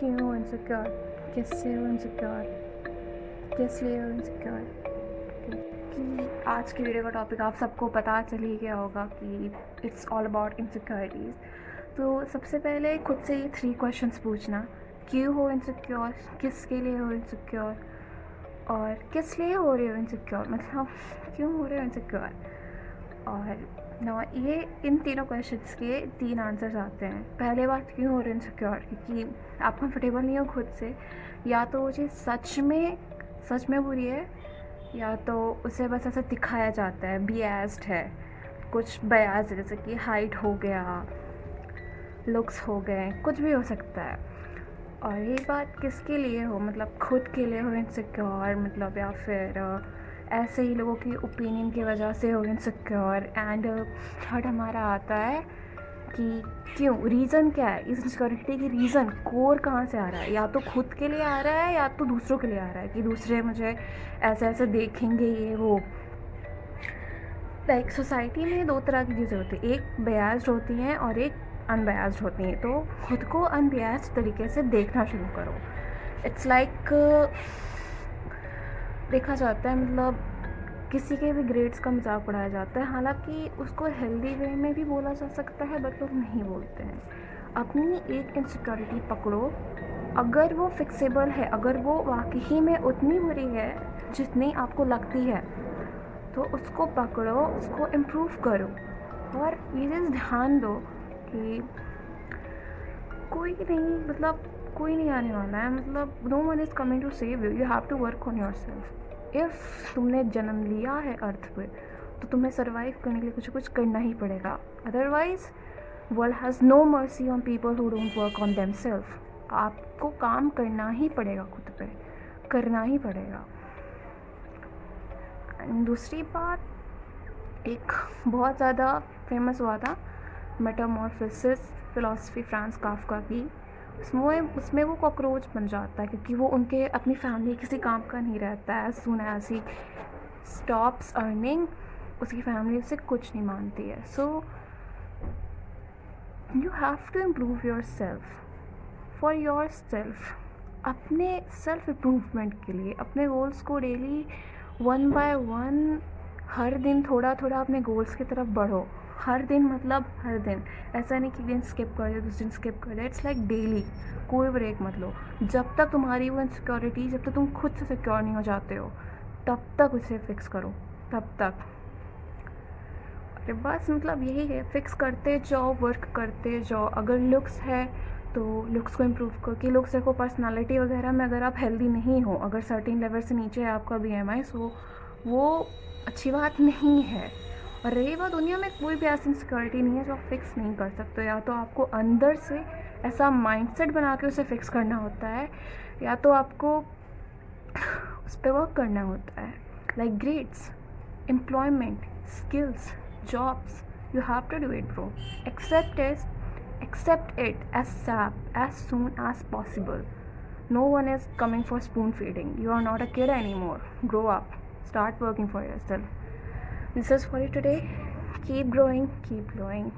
क्यों हो इनसिक्योर, किससे हो इनसिक्योर, किस लिए हो इनसिक्योर। कि आज की वीडियो का टॉपिक आप सबको पता चल ही गया होगा कि इट्स ऑल अबाउट इनसिक्योरिटीज़। तो सबसे पहले खुद से ये 3 क्वेश्चंस पूछना। क्यों हो इनसिक्योर, किसके लिए हो इनसिक्योर, और किस लिए हो रहे हो इनसिक्योर, मतलब क्यों हो रहे हो इनसिक्योर। और ना ये इन तीनों क्वेश्चंस के 3 आंसर्स आते हैं। पहले बात, क्यों हो रहे हो इनसिक्योर, क्योंकि आप कंफर्टेबल नहीं हो खुद से, या तो वो चीज़ सच में बुरी है, या तो उसे बस ऐसा दिखाया जाता है, बियास्ड है, कुछ बयास है, जैसे कि हाइट हो गया, लुक्स हो गए, कुछ भी हो सकता है। और ये बात किसके लिए हो, मतलब खुद के लिए हो इनसिक्योर, मतलब या फिर ऐसे ही लोगों की ओपिनियन की वजह से हो इनसिक्योर। एंड थर्ड हमारा आता है कि क्यों, रीज़न क्या है इस इनसिक्योरिटी की, रीज़न कोर कहाँ से आ रहा है। या तो खुद के लिए आ रहा है, या तो दूसरों के लिए आ रहा है कि दूसरे मुझे ऐसे ऐसे देखेंगे, ये वो। लाइक सोसाइटी में 2 तरह की चीज़ें होती हैं, एक बयास्ड होती हैं और एक अनबयास्ड होती हैं। तो खुद को अनबयास्ड तरीके से देखना शुरू करो। इट्स लाइक देखा जाता है, मतलब किसी के भी ग्रेड्स का मजाक उड़ाया जाता है, हालांकि उसको हेल्दी वे में भी बोला जा सकता है, बट लोग नहीं बोलते हैं। अपनी एक इनसिक्योरिटी पकड़ो, अगर वो फिक्सेबल है, अगर वो वाकई में उतनी बुरी है जितनी आपको लगती है, तो उसको पकड़ो, उसको इम्प्रूव करो। और ये चीज़ ध्यान दो कि कोई नहीं, मतलब कोई नहीं आने वाला है, मतलब no one is coming to save you, you have to work on yourself. If तुमने जन्म लिया है अर्थ पे, तो तुम्हें सर्वाइव करने के लिए कुछ करना ही पड़ेगा, otherwise world has no mercy on people who don't work on themself. आपको काम करना ही पड़ेगा, खुद पे करना ही पड़ेगा। एंड दूसरी बात, एक बहुत ज़्यादा फेमस हुआ था मेटामॉर्फोसिस फिलॉसफी, फ्रांस काफ्का की। उसमें वो कॉकरोच बन जाता है, क्योंकि वो उनके अपनी फैमिली किसी काम का नहीं रहता है। सुन ऐसी स्टॉप्स अर्निंग, उसकी फैमिली उससे कुछ नहीं मानती है। So you have to improve yourself for yourself, अपने सेल्फ इम्प्रूवमेंट के लिए, अपने गोल्स को डेली 1 बाय 1 हर दिन थोड़ा थोड़ा अपने गोल्स की तरफ बढ़ो। हर दिन मतलब हर दिन, ऐसा नहीं कि दिन स्किप कर दो, दूसरे दिन स्किप कर दो। इट्स लाइक डेली, कोई ब्रेक मत लो। जब तक तुम्हारी वो इनसिक्योरिटी, जब तक तुम खुद से सिक्योर नहीं हो जाते हो, तब तक उसे फिक्स करो, तब तक। अरे बस मतलब यही है, फिक्स करते जाओ, वर्क करते जाओ। अगर लुक्स है तो लुक्स को इम्प्रूव करो, कि लुक्स देखो, पर्सनालिटी वगैरह में अगर आप हेल्दी नहीं हो, अगर सर्टेन लेवल से नीचे है आपका BMI, सो वो अच्छी बात नहीं है। और रही बात, दुनिया में कोई भी ऐसी इनसिक्योरिटी नहीं है जो आप फिक्स नहीं कर सकते। या तो आपको अंदर से ऐसा माइंडसेट बना के उसे फिक्स करना होता है, या तो आपको उस पर वर्क करना होता है। Like grades, employment, skills, jobs, you have to do it, bro. Accept it as soon as possible. No one is coming for spoon feeding. You are not a kid anymore. Grow up, start working for yourself. This is for you today. Keep growing, keep glowing.